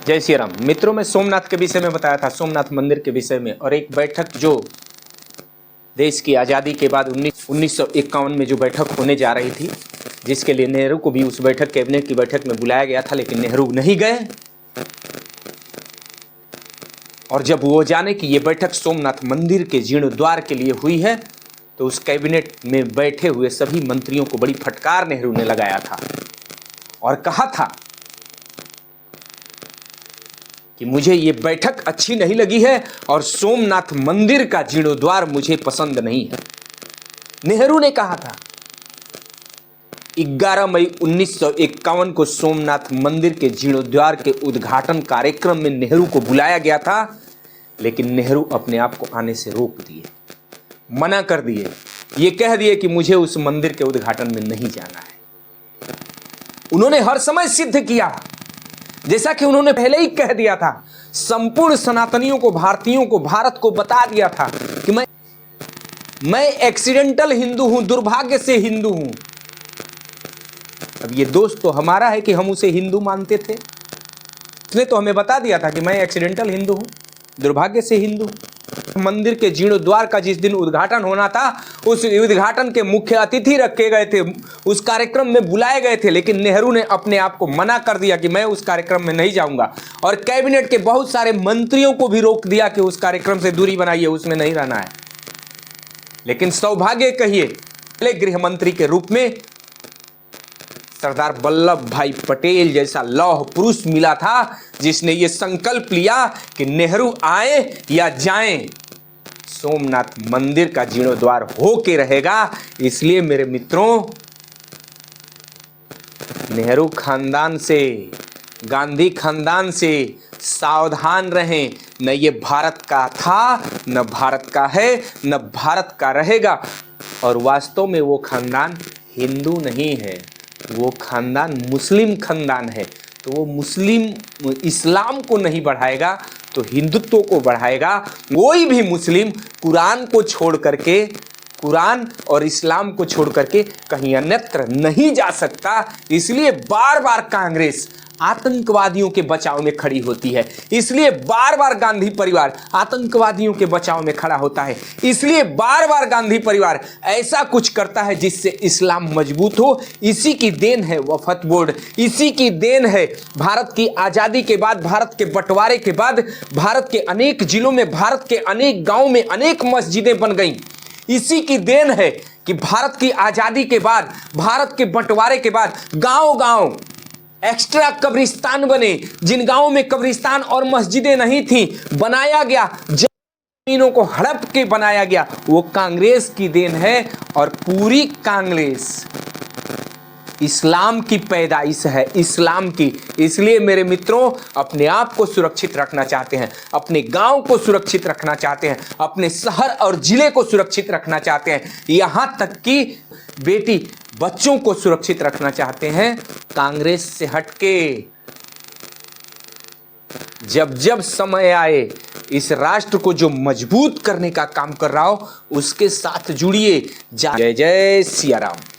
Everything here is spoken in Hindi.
जय श्री राम। मित्रों, मैं सोमनाथ के विषय में बताया था, सोमनाथ मंदिर के विषय में, और एक बैठक जो देश की आज़ादी के बाद 1951 में जो बैठक होने जा रही थी, जिसके लिए नेहरू को भी उस बैठक, कैबिनेट की बैठक में बुलाया गया था, लेकिन नेहरू नहीं गए। और जब वो जाने कि ये बैठक सोमनाथ मंदिर के जीर्णोद्वार के लिए हुई है, तो उस कैबिनेट में बैठे हुए सभी मंत्रियों को बड़ी फटकार नेहरू ने लगाया था और कहा था कि मुझे ये बैठक अच्छी नहीं लगी है और सोमनाथ मंदिर का जीर्णोद्वार मुझे पसंद नहीं है। नेहरू ने कहा था। 11 मई 1951 को सोमनाथ मंदिर के जीर्णोद्वार के उद्घाटन कार्यक्रम में नेहरू को बुलाया गया था, लेकिन नेहरू अपने आप को आने से रोक दिए, मना कर दिए। ये कह दिए कि मुझे उस मंदिर के उद्घाटन में नहीं जाना है। उन्होंने हर समय सिद्ध किया, जैसा कि उन्होंने पहले ही कह दिया था, संपूर्ण सनातनियों को, भारतीयों को, भारत को बता दिया था कि मैं एक्सीडेंटल हिंदू हूं, दुर्भाग्य से हिंदू हूं। अब ये दोस्त तो हमारा है कि हम उसे हिंदू मानते थे। उसने तो हमें बता दिया था कि मैं एक्सीडेंटल हिंदू हूं, दुर्भाग्य से हिंदू। मंदिर के जीर्णोद्वार का जिस दिन उद्घाटन होना था, उस उद्घाटन के मुख्य अतिथि रखे गए थे, उस कार्यक्रम में बुलाए गए थे, लेकिन नेहरू ने अपने आप को मना कर दिया कि मैं उस कार्यक्रम में नहीं जाऊंगा। और कैबिनेट के बहुत सारे मंत्रियों को भी रोक दिया कि उस कार्यक्रम से दूरी बनाइए, उसमें नहीं रहना है। लेकिन सौभाग्य कहिए, पहले गृह मंत्री के रूप में सरदार वल्लभ भाई पटेल जैसा लौह पुरुष मिला था, जिसने ये संकल्प लिया कि नेहरू आए या जाएं, सोमनाथ मंदिर का जीर्णोद्वार होके रहेगा। इसलिए मेरे मित्रों, नेहरू खानदान से, गांधी खानदान से सावधान रहें। न ये भारत का था, न भारत का है, न भारत का रहेगा। और वास्तव में वो खानदान हिंदू नहीं है, वो खानदान मुस्लिम खानदान है। तो वो मुस्लिम इस्लाम को नहीं बढ़ाएगा तो हिंदुत्व को बढ़ाएगा। कोई भी मुस्लिम कुरान को छोड़ करके, कुरान और इस्लाम को छोड़ करके कहीं अन्यत्र नहीं जा सकता। इसलिए बार बार कांग्रेस आतंकवादियों के बचाव में खड़ी होती है, इसलिए बार बार गांधी परिवार आतंकवादियों के बचाव में खड़ा होता है, इसलिए बार बार गांधी परिवार ऐसा कुछ करता है जिससे इस्लाम मजबूत हो। इसी की देन है वफ़द बोर्ड, इसी की देन है भारत की आज़ादी के बाद, भारत के बंटवारे के बाद, भारत के अनेक जिलों में, भारत के अनेक गाँव में अनेक मस्जिदें बन गई। इसी की देन है कि भारत की आज़ादी के बाद, भारत के बंटवारे के बाद गाँव-गाँव एक्स्ट्रा कब्रिस्तान बने। जिन गांवों में कब्रिस्तान और मस्जिदें नहीं थी, बनाया गया, जमीनों को हड़प के बनाया गया। वो कांग्रेस की देन है। और पूरी कांग्रेस इस्लाम की पैदाइश है, इस्लाम की। इसलिए मेरे मित्रों, अपने आप को सुरक्षित रखना चाहते हैं, अपने गांव को सुरक्षित रखना चाहते हैं, अपने शहर और जिले को सुरक्षित रखना चाहते हैं, यहां तक कि बेटी बच्चों को सुरक्षित रखना चाहते हैं, कांग्रेस से हटके जब जब समय आए, इस राष्ट्र को जो मजबूत करने का काम कर रहा हो, उसके साथ जुड़िए। जय जय सिया राम।